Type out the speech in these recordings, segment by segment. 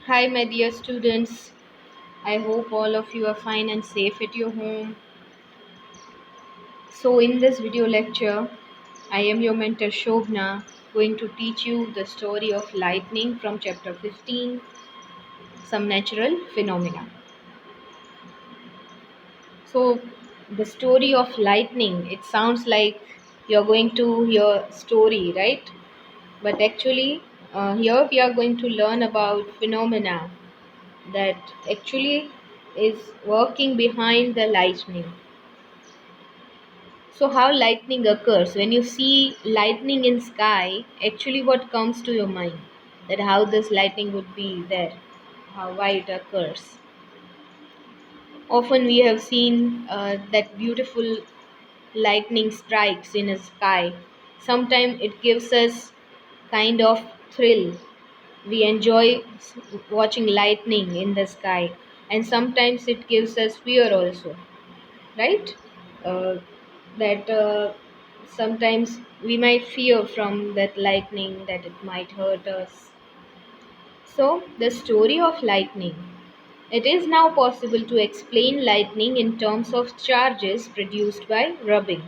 Hi, my dear students. I hope all of you are fine and safe at your home. So, in this video lecture, I am your mentor Shobna, going to teach you the story of lightning from chapter 15, Some Natural Phenomena. So, the story of lightning, it sounds like you're going to hear story, right? But actually, here we are going to learn about phenomena that actually is working behind the lightning. So how lightning occurs? When you see lightning in sky, actually what comes to your mind? That how this lightning would be there, how why it occurs. Often we have seen that beautiful lightning strikes in the sky. Sometimes it gives us kind of thrill. We enjoy watching lightning in the sky, and sometimes it gives us fear also, right? uh, that sometimes we might fear from that lightning that it might hurt us. So the story of lightning, it is now possible to explain lightning in terms of charges produced by rubbing,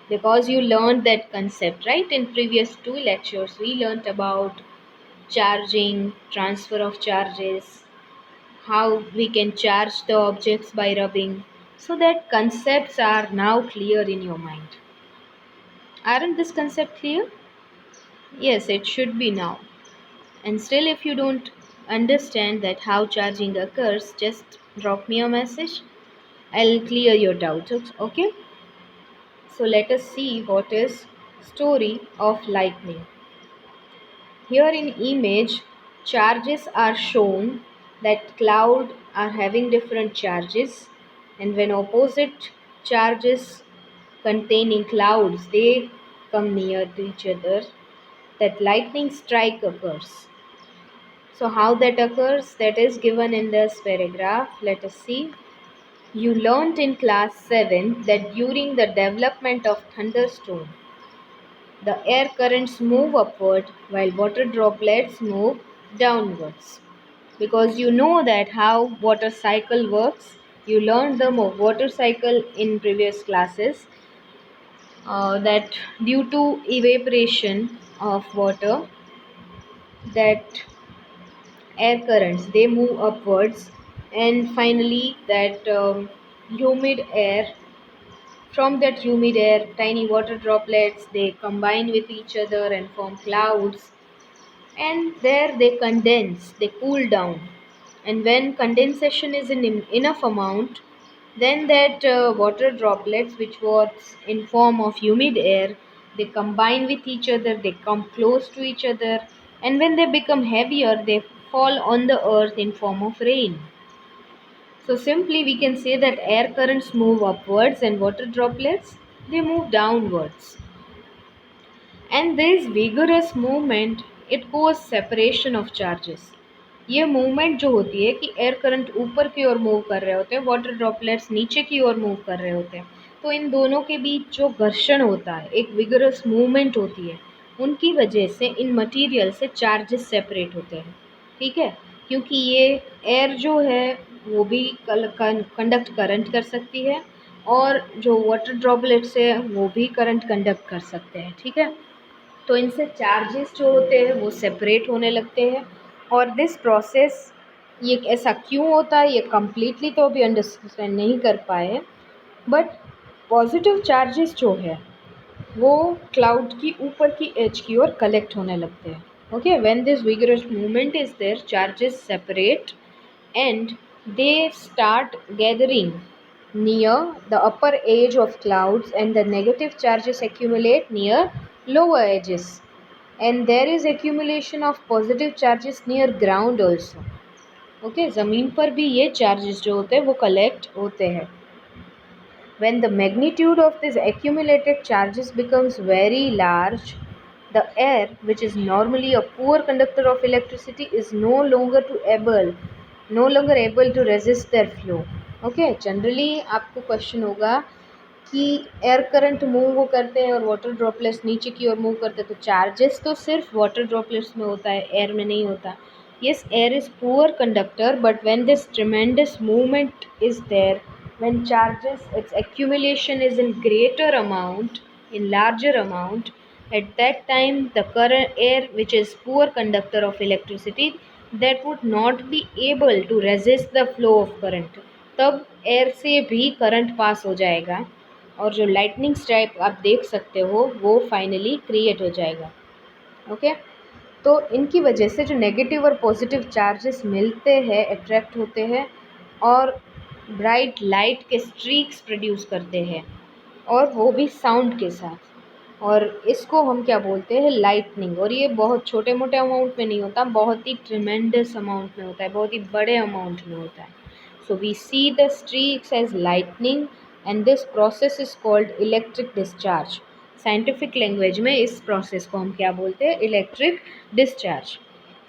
because you learned that concept, right? In previous two lectures we learned about charging, transfer of charges, how we can charge the objects by rubbing. So that concepts are now clear in your mind. Aren't this concept clear? Yes, it should be now. And still, if you don't understand that how charging occurs, just drop me a message. I'll clear your doubts. Okay? So let us see what is story of lightning. Here in image, charges are shown that cloud are having different charges, and when opposite charges containing clouds they come near to each other, that lightning strike occurs. So how that occurs, that is given in this paragraph. Let us see. You learnt in class 7 that during the development of thunderstorm, the air currents move upward while water droplets move downwards. Because you know that how water cycle works. You learned the water cycle in previous classes, that due to evaporation of water, that air currents they move upwards, and finally that humid air, from that humid air tiny water droplets they combine with each other and form clouds, and there they condense, they cool down. And when condensation is in enough amount, then that water droplets which was in form of humid air, they combine with each other, they come close to each other, and when they become heavier they fall on the earth in form of rain. So simply we can say that air currents move upwards and water droplets they move downwards. And this vigorous movement it causes separation of charges. ये movement जो होती है कि air current ऊपर की ओर move कर रहे होते हैं, वाटर ड्रॉपलेट्स नीचे की ओर मूव कर रहे होते हैं, तो इन दोनों के बीच जो घर्षण होता है, एक विगरस मूवमेंट होती है, उनकी वजह से इन मटेरियल से चार्जेस सेपरेट होते हैं. ठीक है, क्योंकि ये एयर जो है वो भी कंडक्ट करंट कर सकती है, और जो वाटर ड्रॉपलेट्स है वो भी करंट कंडक्ट कर सकते हैं. ठीक है, तो इनसे चार्जेस जो होते हैं वो सेपरेट होने लगते हैं. और दिस प्रोसेस, ये ऐसा क्यों होता है ये कम्प्लीटली तो अभी अंडरस्टैंड नहीं कर पाए, बट पॉजिटिव चार्जेस जो है वो क्लाउड की ऊपर की एज की ओर कलेक्ट होने लगते हैं. Okay, when this vigorous movement is there charges separate and they start gathering near the upper edge of clouds, and the negative charges accumulate near lower edges, and there is accumulation of positive charges near ground also. Okay, ज़मीन पर भी ये charges जो होते हैं वो collect होते हैं. When the magnitude of these accumulated charges becomes very large, the air, which is normally a poor conductor of electricity, is no longer able to resist their flow. Okay, generally आपको question होगा कि air current move वो करते हैं और water droplets नीचे की ओर move करते हैं, तो चार्जेस तो सिर्फ वाटर ड्रॉपलेट्स में होता है, एयर में नहीं होता. Yes, air is poor conductor, but when this tremendous movement is there, when charges, its accumulation is in greater amount, in larger amount, at that time the current air, which is poor conductor of electricity, that would not be able to resist the flow of current. तब air से भी current pass हो जाएगा और जो lightning strike आप देख सकते हो वो फाइनली क्रिएट हो जाएगा. ओके. तो इनकी वजह से जो नेगेटिव और पॉजिटिव चार्जेस मिलते हैं, अट्रैक्ट होते हैं और ब्राइट लाइट के स्ट्रीक्स प्रोड्यूस करते हैं, और वो भी साउंड के साथ. और इसको हम क्या बोलते हैं, लाइटनिंग. और ये बहुत छोटे मोटे अमाउंट में नहीं होता, बहुत ही ट्रिमेंडस अमाउंट में होता है, बहुत ही बड़े अमाउंट में होता है. So we see the streaks as lightning and this process is called electric discharge. Scientific language में इस प्रोसेस को हम क्या बोलते हैं, इलेक्ट्रिक डिस्चार्ज.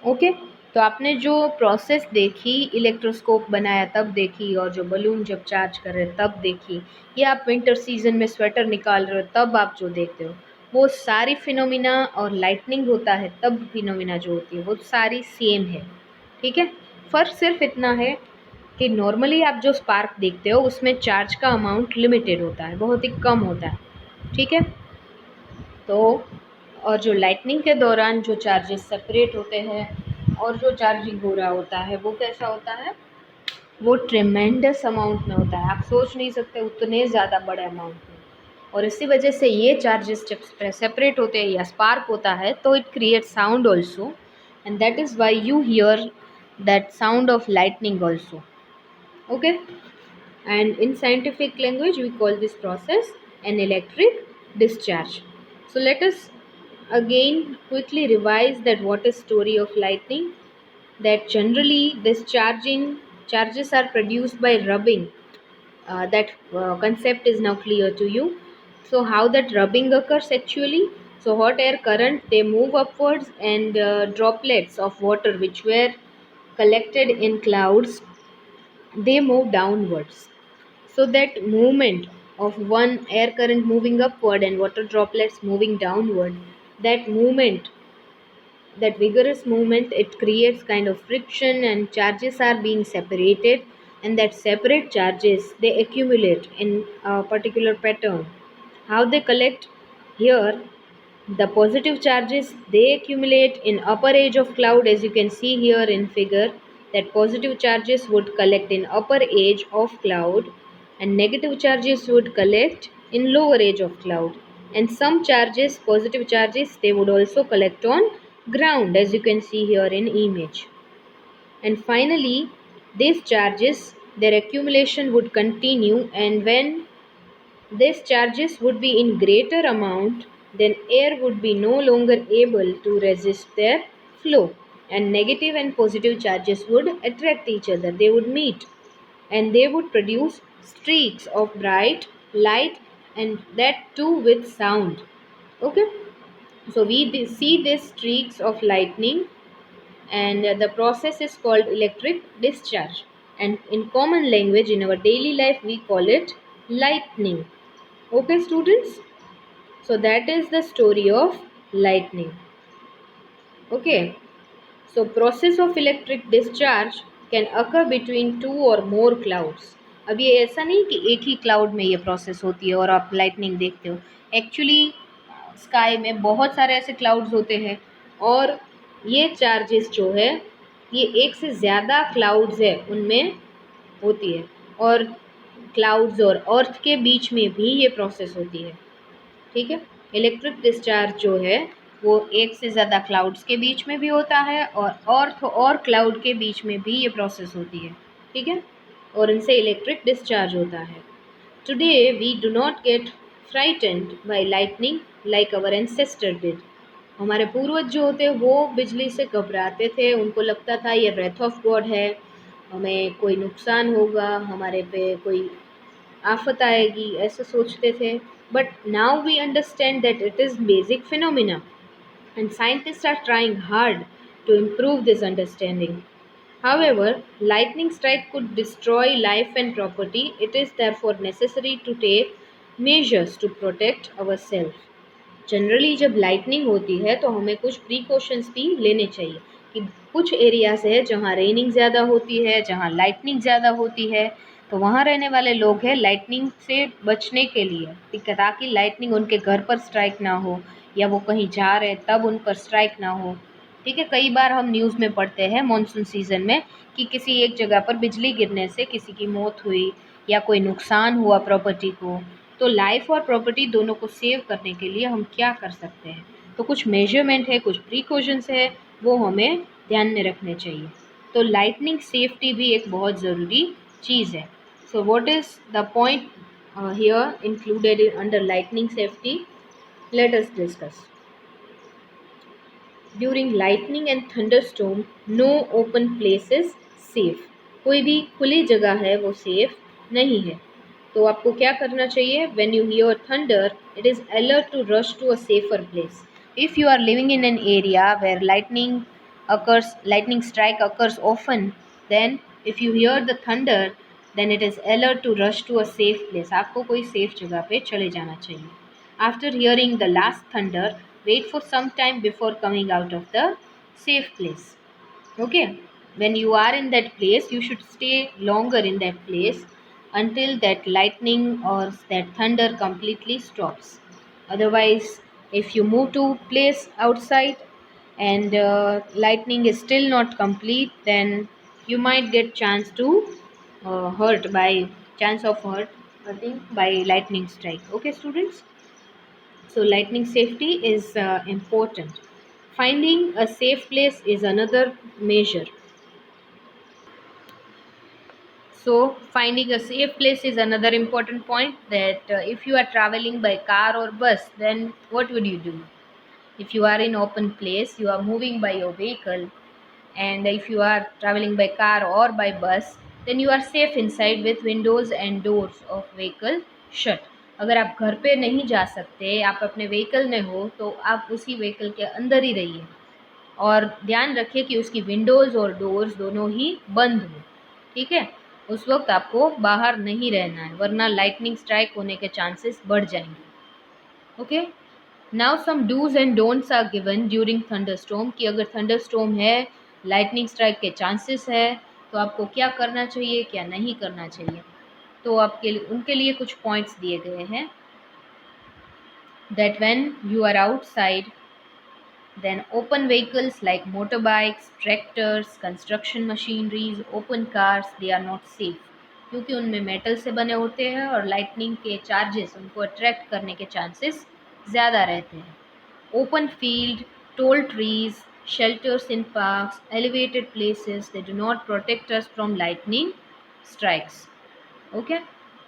ओके. तो आपने जो प्रोसेस देखी, इलेक्ट्रोस्कोप बनाया तब देखी, और जो बलून जब चार्ज कर रहे तब देखी, या आप विंटर सीजन में स्वेटर निकाल रहे हो तब आप जो देखते हो, वो सारी फिनोमिना, और लाइटनिंग होता है तब फिनोमिना जो होती है वो सारी सेम है. ठीक है. फ़र्क सिर्फ इतना है कि नॉर्मली आप जो स्पार्क देखते हो उसमें चार्ज का अमाउंट लिमिटेड होता है, बहुत ही कम होता है. ठीक है. तो और जो लाइटनिंग के दौरान जो चार्जेस सेपरेट होते हैं और जो चार्जिंग हो रहा होता है वो कैसा होता है, वो ट्रेमेंडस अमाउंट में होता है. आप सोच नहीं सकते उतने ज़्यादा बड़े अमाउंट में. और इसी वजह से ये चार्जेस जब सेपरेट होते हैं या स्पार्क होता है तो it create sound also, and that is why you here that sound of lightning also. Okay. And in scientific language we call this process an electric discharge. So let us again quickly revise that what is story of lightning. That generally this charges are produced by rubbing. That concept is now clear to you. So how that rubbing occurs actually, so hot air current, they move upwards, and droplets of water which were collected in clouds, they move downwards. So that movement of one air current moving upward and water droplets moving downward, that movement, that vigorous movement, it creates kind of friction and charges are being separated, and that separate charges they accumulate in a particular pattern. How they collect here, the positive charges they accumulate in upper edge of cloud, as you can see here in figure, that positive charges would collect in upper edge of cloud and negative charges would collect in lower edge of cloud. And some charges, positive charges, they would also collect on ground, as you can see here in image. And finally, these charges, their accumulation would continue, and when these charges would be in greater amount, then air would be no longer able to resist their flow, and negative and positive charges would attract each other, they would meet, and they would produce streaks of bright light, and that too with sound. Okay. So we see these streaks of lightning, and the process is called electric discharge, and in common language in our daily life we call it lightning. Okay students, so that is the story of lightning. Okay. So process of electric discharge can occur between two or more clouds. अब ये ऐसा नहीं कि एक ही cloud में ये process होती है और आप लाइटनिंग देखते हो. एक्चुअली स्काई में बहुत सारे ऐसे क्लाउड्स होते हैं, और ये चार्जेस जो है ये एक से ज़्यादा क्लाउड्स है उनमें होती है, और क्लाउड्स और अर्थ के बीच में भी ये प्रोसेस होती है. ठीक है. इलेक्ट्रिक डिस्चार्ज जो है वो एक से ज़्यादा क्लाउड्स के बीच में भी होता है, और अर्थ और क्लाउड के बीच में भी ये प्रोसेस होती है. ठीक है. और इनसे इलेक्ट्रिक डिस्चार्ज होता है. Today we do not get frightened by lightning like our ancestor did. हमारे पूर्वज जो होते वो बिजली से घबराते थे, उनको लगता था ये रेथ ऑफ गॉड है, हमें कोई नुकसान होगा, हमारे पे कोई आफत आएगी, ऐसा सोचते थे. But now we understand that it is basic phenomena, and scientists are trying hard to improve this understanding. However, lightning strike could destroy life and property. It is therefore necessary to take measures to protect ourselves. Generally जब lightning होती है तो हमें कुछ precautions भी लेने चाहिए. कि कुछ एरियाज है जहाँ रेनिंग ज़्यादा होती है, जहाँ लाइटनिंग ज़्यादा होती है, तो वहाँ रहने वाले लोग हैं लाइटनिंग से बचने के लिए, ताकि लाइटनिंग उनके घर पर स्ट्राइक ना हो या वो कहीं जा रहे तब उन पर स्ट्राइक ना हो। ठीक है, कई बार हम न्यूज़ में पढ़ते हैं मॉनसून सीज़न में कि किसी एक जगह पर बिजली गिरने से किसी की मौत हुई या कोई नुकसान हुआ प्रॉपर्टी को। तो लाइफ और प्रॉपर्टी दोनों को सेव करने के लिए हम क्या कर सकते हैं? तो कुछ मेजरमेंट है, कुछ प्रिकॉशंस है, वो हमें ध्यान में रखने चाहिए। तो लाइटनिंग सेफ्टी भी एक बहुत ज़रूरी चीज़ है। So what is the point here included under lightning safety? Let us discuss. During lightning and thunderstorm no open place is safe. कोई भी खुली जगह है वो सेफ नहीं है। तो आपको क्या करना चाहिए? When you hear thunder it is alert to rush to a safer place. If you are living in an area where lightning strike occurs often, then if you hear the thunder then it is alert to rush to a safe place। आपको कोई safe जगह पे चले जाना चाहिए। After hearing the last thunder, wait for some time before coming out of the safe place. Okay, when you are in that place, you should stay longer in that place until that lightning or that thunder completely stops. Otherwise, if you move to place outside and lightning is still not complete, then you might get chance of hurting by lightning strike. Okay, students. So lightning safety is important. Finding a safe place is another measure. So finding a safe place is another important point, that if you are traveling by car or bus, then what would you do? If you are in open place, you are moving by your vehicle, and if you are traveling by car or by bus, then you are safe inside with windows and doors of vehicle shut। अगर आप घर पे नहीं जा सकते, आप अपने vehicle में हो, तो आप उसी व्हीकल के अंदर ही रहिए और ध्यान रखिए कि उसकी विंडोज़ और डोर्स दोनों ही बंद हो। ठीक है, उस वक्त आपको बाहर नहीं रहना है, वरना लाइटनिंग स्ट्राइक होने के चांसेस बढ़ जाएंगे। Okay, now some dos and don'ts are given during thunderstorm, कि अगर थंडरस्टॉर्म है, लाइटनिंग स्ट्राइक के चांसेस है, तो आपको क्या करना चाहिए, क्या नहीं करना चाहिए। तो आपके लिए उनके लिए कुछ पॉइंट्स दिए गए हैं, that when you are outside, then open vehicles like motorbikes, tractors, construction machineries, open cars, they are not safe, क्योंकि उनमें मेटल से बने होते हैं और लाइटनिंग के चार्जेस उनको अट्रैक्ट करने के चांसेस ज़्यादा रहते हैं। Open field, tall trees, shelters in parks, elevated places, they do not protect us from lightning strikes। Okay,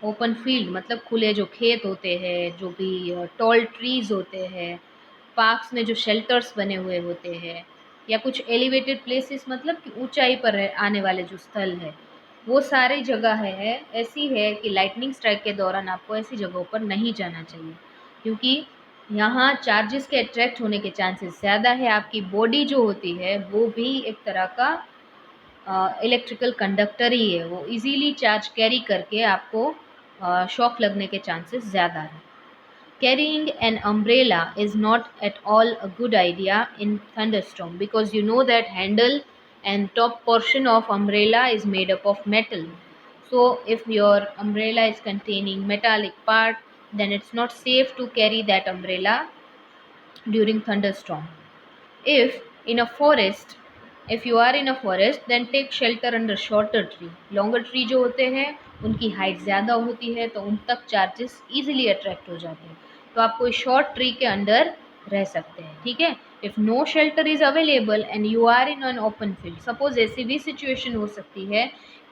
open field मतलब खुले जो खेत होते हैं, जो भी टॉल ट्रीज होते हैं, पार्क्स में जो शेल्टर्स बने हुए होते हैं, या कुछ एलिवेटेड प्लेसेस मतलब कि ऊंचाई पर आने वाले जो स्थल है, वो सारी जगह है ऐसी है कि लाइटनिंग स्ट्राइक के दौरान आपको ऐसी जगहों पर नहीं जाना चाहिए, क्योंकि यहाँ चार्जेस के अट्रैक्ट होने के चांसेस ज़्यादा है। आपकी बॉडी जो होती है वो भी एक तरह का इलेक्ट्रिकल कंडक्टर ही है, वो इजीली चार्ज कैरी करके आपको शॉक लगने के चांसेस ज़्यादा है। Carrying an umbrella is not at all a good idea in thunderstorm, because you know that handle and top portion of umbrella is made up of metal. So if your umbrella is containing metallic part, then it's not safe to carry that umbrella during thunderstorm. If in a forest, if you are in a forest, then take shelter under shorter tree। longer tree जो होते हैं उनकी height ज़्यादा होती है, तो उन तक चार्जेस इजीली अट्रैक्ट हो जाते हैं, तो आप कोई शॉर्ट ट्री के अंदर रह सकते हैं। ठीक है, if no shelter is available and you are in an open field, suppose ऐसी भी सिचुएशन हो सकती है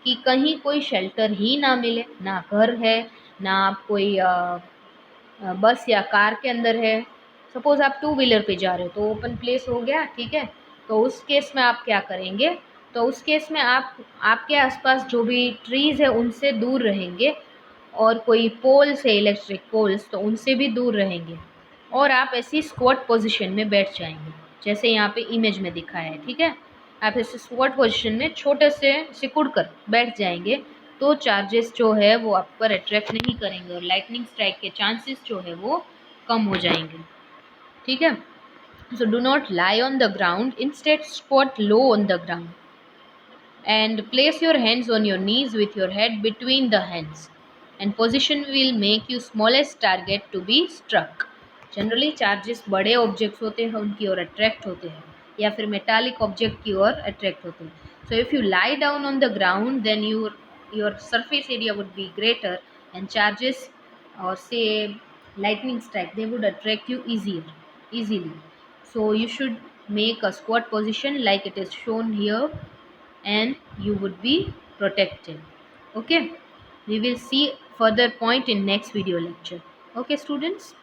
कि कहीं कोई शेल्टर ही ना मिले, ना घर है, ना आप कोई बस या कार के अंदर है, सपोज आप टू व्हीलर पे जा रहे हो, तो ओपन प्लेस हो गया। ठीक है, तो उस केस में आप क्या करेंगे? तो उस केस में आप आपके आसपास जो भी ट्रीज़ है उनसे दूर रहेंगे, और कोई पोल्स है, इलेक्ट्रिक पोल्स, तो उनसे भी दूर रहेंगे, और आप ऐसी स्क्वाट पोजीशन में बैठ जाएंगे, जैसे यहाँ पे इमेज में दिखाया है। ठीक है, आप ऐसे स्क्वाट पोजीशन में छोटे से सिकुड़ कर बैठ जाएंगे, तो चार्जेस जो है वो आप पर अट्रैक्ट नहीं करेंगे और लाइटनिंग स्ट्राइक के चांसेस जो है वो कम हो जाएंगे। ठीक है, So do not lie on the ground, instead squat low on the ground and place your hands on your knees with your head between the hands, and position will make you smallest target to be struck. Generally charges बड़े objects होते हैं उनकी ओर attract होते हैं या फिर metallic object की ओर attract होते हैं. So if you lie down on the ground then your surface area would be greater, and charges or say lightning strike, they would attract you easily. So you should make a squat position like it is shown here, and you would be protected. Okay, we will see further point in next video lecture. Okay students.